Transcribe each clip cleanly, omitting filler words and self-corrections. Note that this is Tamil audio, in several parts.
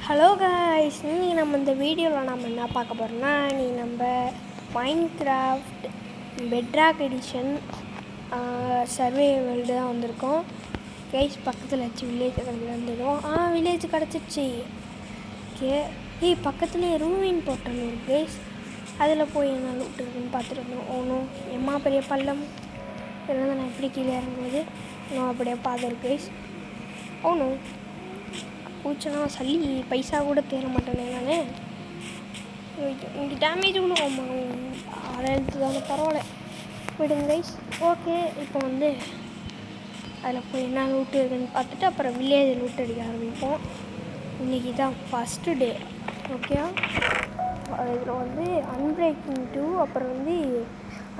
ஹலோ காய்ஸ், இன்னைக்கு நம்ம இந்த வீடியோவில் நம்ம என்ன பார்க்க போகிறோம்னா, நீ நம்ம Minecraft Petrarch edition survey world தான் வந்திருக்கோம். கைஸ் பக்கத்தில் வச்சு வில்லேஜ் வந்துடும். வில்லேஜ் கிடச்சிருச்சு. ஓகே, பக்கத்துலேயே ரூவின் போட்டோம் இருக்கு கைஸ். அதில் போய் என்ன லூட் இருக்குன்னு பார்த்துட்டு இருந்தோம். ஒன்றும் எம்மா பெரிய பள்ளம் இதெல்லாம் நான் எப்படி கீழே இறங்கும்போது இன்னும் அப்படியே பார்த்துருக்கு கைஸ். ஒன்றும் பூச்சனா சளி பைசா கூட தேர மாட்டேனே நான். இங்கே டேமேஜ் கூட 6 தானே, பரவாயில்ல விடுங்க கைஸ். ஓகே, இப்போ வந்து அதில் போய் என்ன லூட்டு இருக்குன்னு பார்த்துட்டு அப்புறம் வில்லேஜ் லூட் அடிக்க ஆரம்பிப்போம். இன்றைக்கி தான் ஃபஸ்ட்டு டே. ஓகே, இதில் வந்து அன்பிரேக்கிங் 2, அப்புறம் வந்து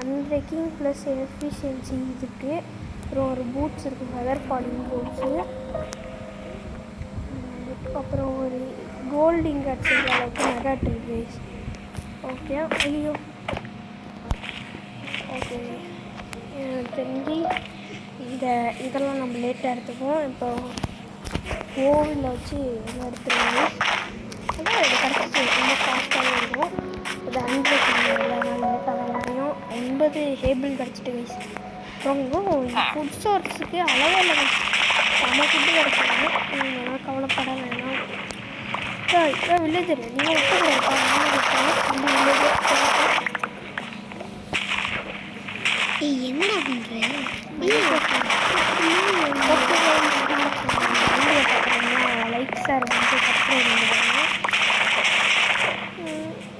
அன்பிரேக்கிங் ப்ளஸ் எஃபிஷியன்சி இருக்குது. அப்புறம் ஒரு பூட்ஸ் இருக்குது, ஃபெதர் ஃபாலிங் பூட்ஸு. அப்புறம் ஒரு கோல்டு இங்கட்ஸ் அளவுக்கு நகட் இருக்கு. ஓகே, ஐயோ ஓகே, எனக்கு தெரிஞ்சு இதெல்லாம் நம்ம லேட்டாக எடுத்துப்போம். இப்போ ஓவில் வச்சு எல்லாம் எடுத்துருவாங்க. அதான் இது கிடச்சிச்சு, ரொம்ப ஃபாஸ்ட்டாகவே இருக்கும். இது 100 லேட்டாக 9 ஹேபிள் கிடச்சிட்டு கைஸ். அப்புறம் ஃபுட் சோர்ஸுக்கு அளவாக இல்லை கைஸ், செம்ம ஃபுட்டு கிடச்சிருங்க. நல்லா கவலைப்பட வேணாம். வில்லேஜர் நீங்கள் விட்டுருக்கா அந்த வில்லேஜர் என்ன பண்ணுறேன் லைக் சார் வந்து சப்ஸ்கிரைப் பண்ணிடுவாங்க.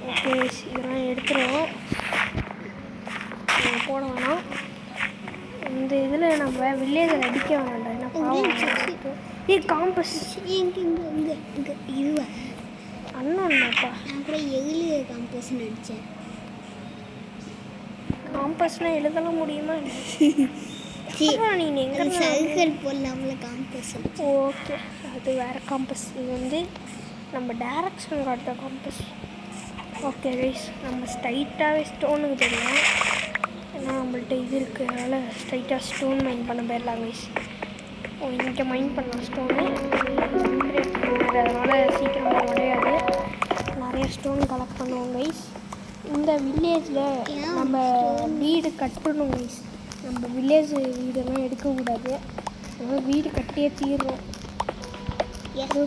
ஓகே, இதெல்லாம் எடுத்துருவோம், போட வேணாம். இந்த இதில் நம்ம வில்லேஜில் அடிக்க வேண்டாம். என்ன பாவம் காம்பஸ் இதுவா அண்ணாப்பா, நான் கூட எதில் காம்பஸ்ன்னு நினச்சேன். காம்பஸ்னால் எழுதலாம் முடியுமா? நீங்கள் எங்கே சர்க்கிள் போடலாம்ல காம்பஸ். ஓகே, அது வேறு காம்பஸ். இது வந்து நம்ம டைரக்ஷன் காட்டுற காம்பஸ். ஓகே கைஸ், நம்ம ஸ்ட்ரைட்டாகவே ஸ்டோனுக்கு தெரியும். ஏன்னா நம்மள்ட்ட இது இருக்கிறதுனால ஸ்ட்ரைட்டாக ஸ்டோன் மைன் பண்ண போயிடலாம் கைஸ். இங்கே மைன் பண்ணலாம் ஸ்டோனு, அதனால் சீக்கிரமாக உடையாது. நிறைய ஸ்டோன் கலெக்ட் பண்ணுவோம் கைஸ். இந்த வில்லேஜில் நம்ம வீடு கட்டணும் கைஸ். நம்ம வில்லேஜ் வீடெல்லாம் எடுக்கக்கூடாது, அதனால் வீடு கட்டியே தீர்றோம்.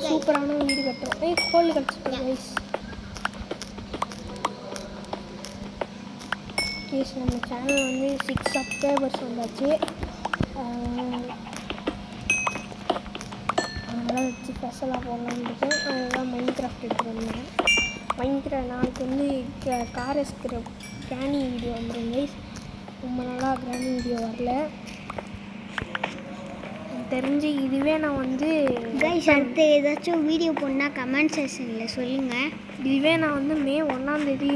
சூப்பரான வீடு கட்டுறோம். கோல் கட்டிட்டோம் கைஸ். கேஸ் நம்ம சேனல் வந்து 6 சப்ஸ்கிரைபர்ஸ் வந்தாச்சு. அதெல்லாம் வச்சு ஸ்பெஷலாக போடலான்னு இருக்கேன். அதுதான் மைன்கிராஃப்ட் எடுத்துகிட்டு வந்தேன். நாளைக்கு வந்து கார் எஸ்கிற கிராணி வீடியோ வந்துடும் கைஸ். ரொம்ப நாளாக கிராணி வீடியோ வரல. தெரிஞ்சு இதுவே நான் வந்து கைஸ் அடுத்து ஏதாச்சும் வீடியோ போடணுன்னா கமெண்ட் செக்ஷனில் சொல்லுங்கள். இதுவே நான் வந்து மே 1ஆம் தேதி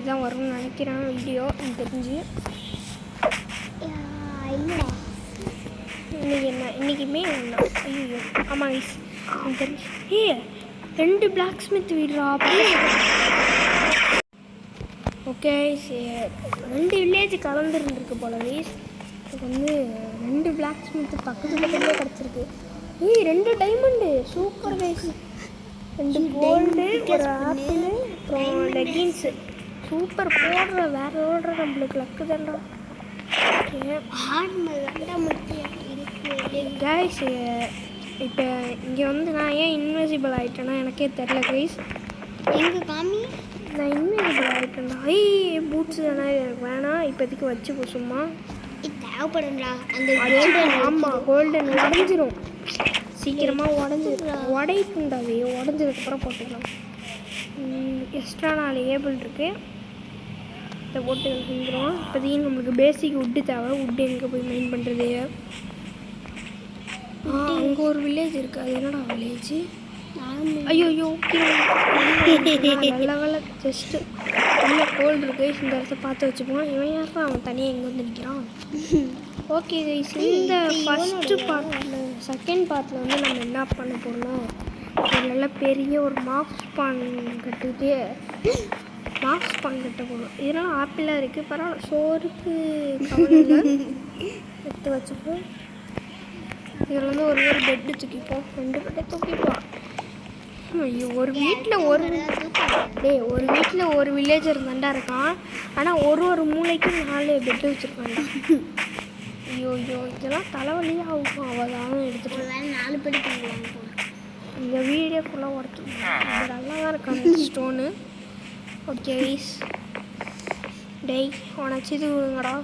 தான் வரும்னு நினைக்கிறேன் வீடியோ. எனக்கு தெரிஞ்சு இல்லை இன்னைக்கு மே 1. ஐயோ ஆமாம் கைஸ், எனக்கு தெரிஞ்சு 2 பிளாக் ஸ்மித் வீடுறா. ஓகே, 2 வில்லேஜ் கலந்துருந்துருக்கு போல கைஸ். எனக்கு வந்து 2 பிளாக் ஸ்மித்து பக்கத்துலேயே கிடச்சிருக்கு. 2 டைமண்டு, சூப்பர் கைஸ். 2 கோல்டு, ஒரு ஆப்பிள், அப்புறம் லெகின்ஸு. சூப்பர், போடுற வேறு ஓடுற நம்மளுக்கு லக்கு தான்டா. கைஸ் இப்போ இங்கே வந்து நான் ஏன் இன்விசிபிள் ஆகிட்டேன்னா எனக்கே தெரில கைஸ். எங்கள் காமி நான் இன்விசிபிள் ஆகிட்டேன்னா பூட்ஸு தானே எனக்கு வேணாம் இப்போதைக்கு வச்சுக்கோ சும்மா. தேவைப்படுங்களா அந்த ஆமாம், கோல்டன் உடஞ்சிரும் சீக்கிரமாக, உடைப்புண்டாவே உடஞ்சதுக்கப்புறம் போட்டுக்கலாம். எக்ஸ்ட்ரா 4 ஏபிள் இருக்குது, இதை போட்டு செஞ்சிடும். இப்போதைக்கு நம்மளுக்கு பேசிக் உட்டு தேவை. உட்டு எங்கே போய் மைன் பண்ணுறது? அங்கே ஒரு வில்லேஜ் இருக்குது. அது என்னடா வில்லேஜ்? ஐயோ நல்ல வேலை, ஜஸ்ட்டு நல்ல கோல்டு இருக்கு. இந்த இடத்த பார்த்து வச்சுப்போம். இவன் யாரும் அவன் தனியாக எங்கே வந்து நிற்கிறான்? ஓகே கைஸ், இந்த ஃபஸ்ட்டு பார்ட்டில் செகண்ட் பார்ட்டில் வந்து நம்ம என்ன பண்ண போகிறோம், ஒரு நல்ல பெரிய ஒரு மாப் ஸ்பான் கட்டிட்டு கட்ட போகணும். இதெல்லாம் ஆப்பிளாக இருக்குது, பரவாயில்ல, சோறுக்கு கவலை எடுத்து வச்சுப்போம். இதில் வந்து ஒரு பெட்டு தூக்கிப்போம், 2 பெட்டை தூக்கிப்போம். ஐயோ ஒரு வீட்டில் ஒரு வீட்டில் ஒரு வில்லேஜர் தாண்டா இருக்கான். ஆனால் ஒரு மூளைக்கும் 4 பெட்டு வச்சுருக்கான்டா. ஐயோ இதெல்லாம் தலைவலியாக ஆகும். அவள் தான் எடுத்துகிட்டு 4 படி பண்ணுவாங்க. இந்த வீடியோ ஃபுல்லாக ஒருத்தர் நல்லா தான் இருக்காங்க ஸ்டோனு. ஓகே கைஸ், டேய் உனச்சு இது விடுங்கடா.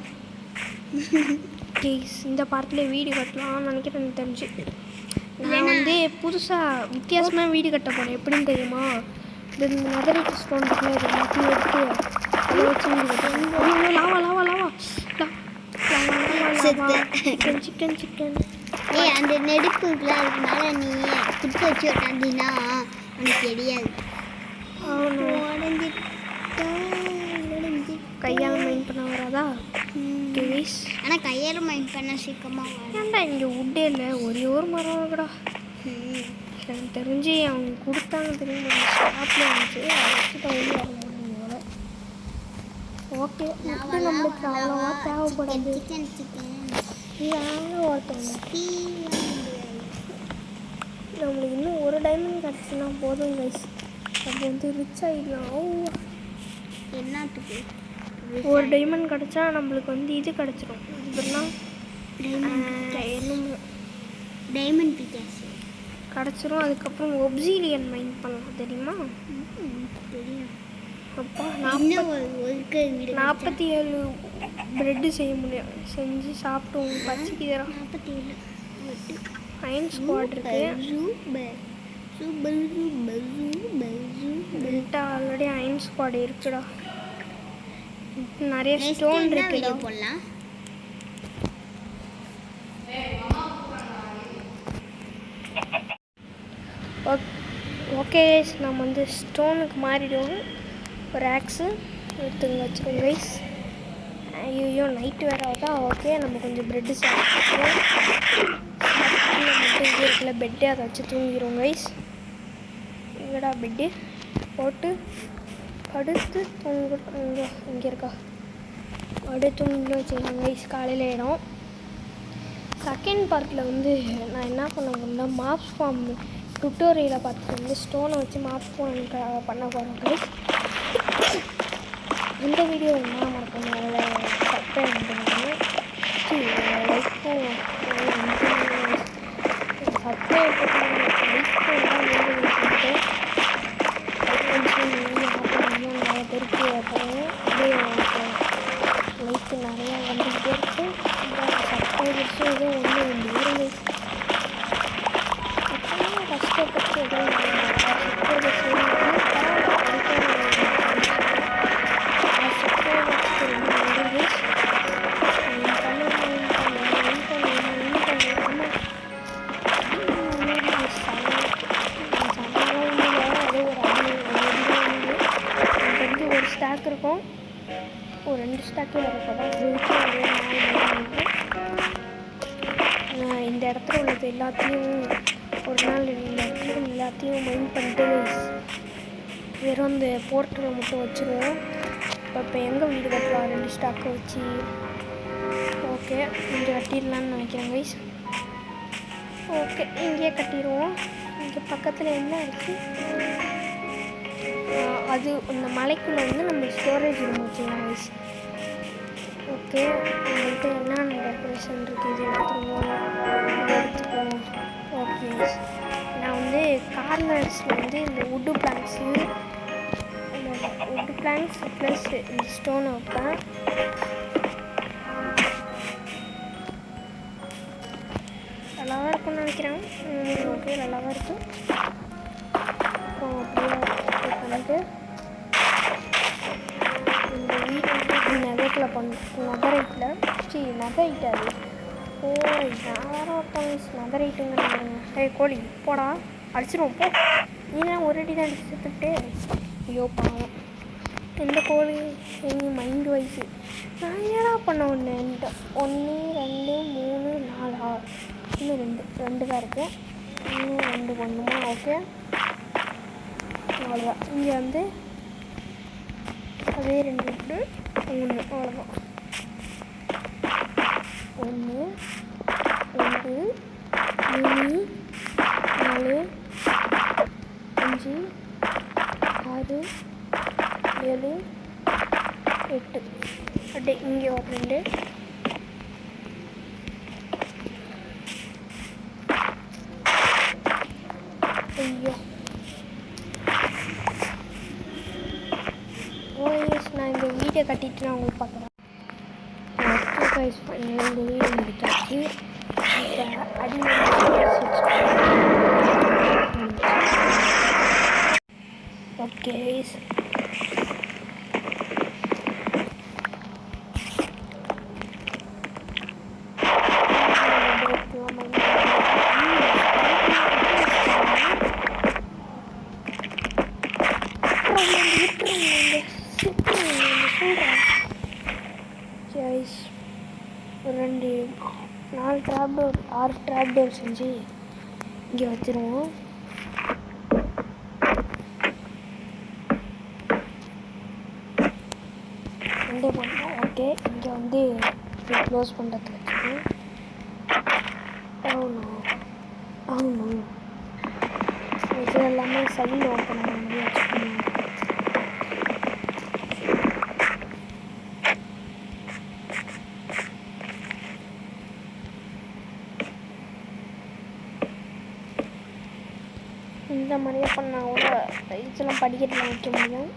கைஸ் இந்த பார்ட்டில் வீடு கட்டலாம்னு நினைக்கிறேன். எனக்கு தெரிஞ்சு நான் வந்து புதுசாக வித்தியாசமாக வீடு கட்ட போகிறேன். எப்படின்னு தெரியுமா? இந்த நெதரைட் ஸ்டோன் இருக்குல்ல, இது எல்லாத்தையும் எடுத்து அதை வச்சு வீடு கட்டுறேன். லாவா சிக்கன் ஏய் அந்த நெருப்பு இருக்குல்ல, அதுக்கு மேலே நீ குத்து வச்சு உட்காந்தினா உனக்கு தெரியாது. கையால் மைண்ட் பண்ண வராதா? ஆனால் கையால் மைண்ட் பண்ண சீக்கிரமாக ஏன்டா இங்கே உட்டே இல்லை, ஒரே ஒரு மரம் இருக்குடா. எனக்கு தெரிஞ்சு அவங்க கொடுத்தாங்க தெரியும், ஷாப்பில் இருந்துச்சு, அதை வச்சு தான் வெளியே வர முடியும் போல. ஓகே உட்டு நம்மளுக்கு அவ்வளோவா தேவைப்படாது. இதாங்க ஒருத்தவங்க நம்மளுக்கு இன்னும் ஒரு டைமண்ட் கிடச்சுன்னா போதும் கைஸ். அப்போ வந்து ரிச் ஆகிடலாம். என்னத்துக்கு ஒரு டைமண்ட் கிடச்சா நம்மளுக்கு வந்து இது கிடச்சிரும். இதெல்லாம் டைமண்ட் பிகாஸ் கிடச்சிரும். அதுக்கப்புறம் ஒப்சீலியன் மைண்ட் பண்ணலாம் தெரியுமா? தெரியும். அப்பா 47 ப்ரெட்டு செய்ய முடியும். செஞ்சு சாப்பிட்டோம். பச்சைக்குதரா 47 அயன் ஸ்குவாட் இருக்கு. ஆல்ரெடி அயன் ஸ்குவாட் இருக்குடா. நிறைய ஸ்டோன் இருக்கு. போடலாம். ஓகே நம்ம வந்து ஸ்டோனுக்கு மாறிடுவோம். ஒரு ஆக்ஸு எடுத்துங்க வச்சுக்கோங்க கைஸ். ஐயோ நைட்டு வேறு ஆகுதா? ஓகே நம்ம கொஞ்சம் ப்ரெட்டு சாப்பிட்டுருவோம். மட்டும் இங்கே இருக்குல்ல பெட்டு, அதை வச்சு தூங்கிடுவோம் கைஸ். எங்கடா பெட்டு போட்டு படுத்து தூங்க. இங்கே இருக்கா? அப்படியே தூங்கி வச்சுருக்காங்க கைஸ். காலையில் இடம் செகண்ட் பார்ட்டில் வந்து நான் என்ன பண்ண மாப்ஸ் ஃபார்ம் டுட்டோரியலை பார்த்துட்டு வந்து ஸ்டோனை வச்சு மாப்ஸ் ஃபார்ம் பண்ண போகிறோம் கைஸ். இந்த வீடியோ என்ன மறக்கணும், அவளை சப்ஸ்கிரைப் பண்ணுறாங்க. லைக்கும் சப்ஸ்கிரைப் பண்ணுறாங்க. லைக் பண்ணால் வீடியோ பண்ணிட்டு நிறைய பேருக்கு போகிறோம். அப்படியே லைக்கு நிறையா வந்துக்கிட்டே இருக்குது. சப்ஸ்கிரைபர்ஸும் ஏதோ ஒன்று இருங்க. அப்போலாம் கஷ்டப்பட்டு ஏதோ ஸ்டாக் இருக்கும். ஒரு 2 ஸ்டாக்கே வரப்போதான். இந்த இடத்துல உள்ளது எல்லாத்தையும் ஒரு நாள் இந்த இடத்துல எல்லாத்தையும் மைண்ட் பண்ணிட்டு வெறும் இந்த போர்ட்டலை மட்டும் வச்சுருவோம். இப்போ எங்கே வீடு கட்டலாம்? 2 ஸ்டாக்கை வச்சு ஓகே இங்கே கட்டிடலான்னு நினைக்கிறேன் கைஸ். ஓகே இங்கேயே கட்டிடுவோம். இங்கே பக்கத்தில் என்ன இருக்குது? அது இந்த மலைக்குள்ளே வந்து நம்ம ஸ்டோரேஜ் ரூம் வச்சுக்கலாம் கைஸ். ஓகே உங்கள்கிட்ட என்னென்ன டெக்கரேஷன் இருக்குது இது எடுத்துக்குவோம். ஓகே நான் வந்து கார்னர்ஸில் வந்து இந்த வுட்டு பிளான்ட்ஸு ப்ளஸ் இந்த ஸ்டோனை வைப்பேன். நல்லாதான் இருக்கும்னு நினைக்கிறேன். ஓகே நல்லாதான் இருக்கும். அப்புறம் அப்படியே பண்ணிட்டு இந்த வீடு வந்து நெதரைட்டில் அது ஓ யாரோ ஒருத்தவங்க நெதரைட்டுங்கிறாங்க. கோழி போடா அடிச்சிடுவோம் போ. நீதான் ஒரு அடி தான் அடிச்சு செத்துட்டு. ஐயோ பாவம் எந்த கோழி எங்கள் மைண்டு வயசு. நான் ஏடா பண்ண 1 2 3 4 இன்னும் 2 தான் இருக்குது. இன்னும் 2 பண்ணுமா? ஓகே அவ்வளோதான். இங்கே வந்து அதே 2 3 அவ்வளோதான். 1 2 3 4 5 5 6 7 8 அப்படியே இங்கே ஒரு 2 ஐயோ ஓஎஸ் நான் இந்த வீடியோ கட்டிட்டு நான் உங்களுக்கு பார்க்குறேன். ஓகே கைஸ் இந்த வீடியோ முடிச்சாச்சு. ஓகே ஒரு 4 ட்ராப்டோர் 6 ட்ராப்டோர் செஞ்சு இங்கே வச்சுருவோம். ரெண்டே பண்ணோம். ஓகே இங்கே வந்து க்ளோஸ் பண்ணுறதுக்கு வச்சுருவோம். ஆகணும் இது எல்லாமே சைடில் ஓப்பன் பண்ண மாதிரி வச்சுக்கணும். இந்த மாதிரியே பண்ணால் கூட இதெல்லாம் படிக்கட்டில் வைக்க முடியும்.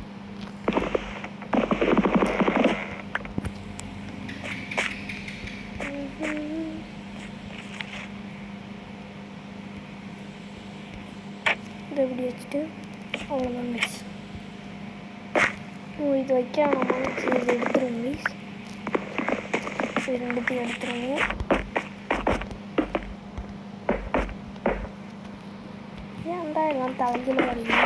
இதை இப்படி வச்சுட்டு அவ்வளோதான் மிஸ். இது வைக்க நம்ம இது எடுத்துருவோம் மிஸ். இது ரெண்டுத்தையும் எடுத்துருவோம். ஏன்டா எல்லாம் தலைஞ்சில் வரீங்க?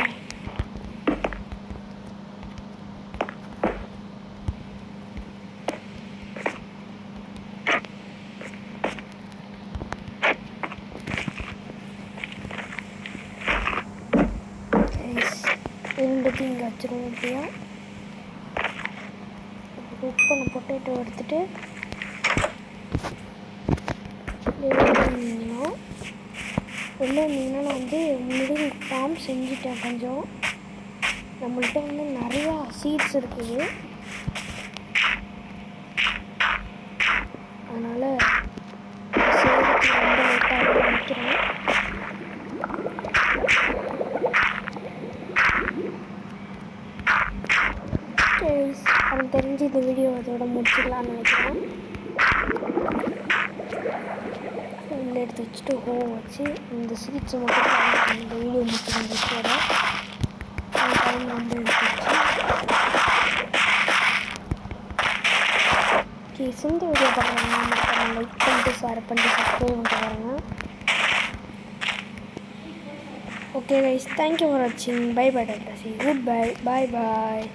ரெண்டுத்தையும் இங்கே வச்சுருவோம். இப்படியா குக் பண்ண பொட்டேட்டோ எடுத்துகிட்டு வெளில இருந்தீங்கன்னா நான் வந்து முன்னாடி ஃபார்ம் செஞ்சுட்டேன். கொஞ்சம் நம்மள்கிட்ட வந்து நிறையா சீட்ஸ் இருக்குது. அதனால் செய்கிறதுக்கு ரொம்ப லேட்டாக நினைக்கிறேன். எனக்கு தெரிஞ்சு இந்த வீடியோ அதோட முடிச்சுக்கலான்னு நினைக்கிறேன். இதில் எடுத்து வச்சுட்டு வச்சு இந்த சீட்ஸை மட்டும் இந்த வீடியோ முடிச்சுக்கிற டைம் ரொம்ப எடுத்துச்சு. இந்த வீடியோ பாருங்கள், லைக் பண்ணிட்டு ஷேர் பண்ணிட்டு சப்ஸ்கிரைப் பண்ணிட்டு பாருங்கள். ஓகே கைஸ், தேங்க்யூ ஃபார் வாட்சிங். Bye bye doctor. Good bye. Bye பாய்.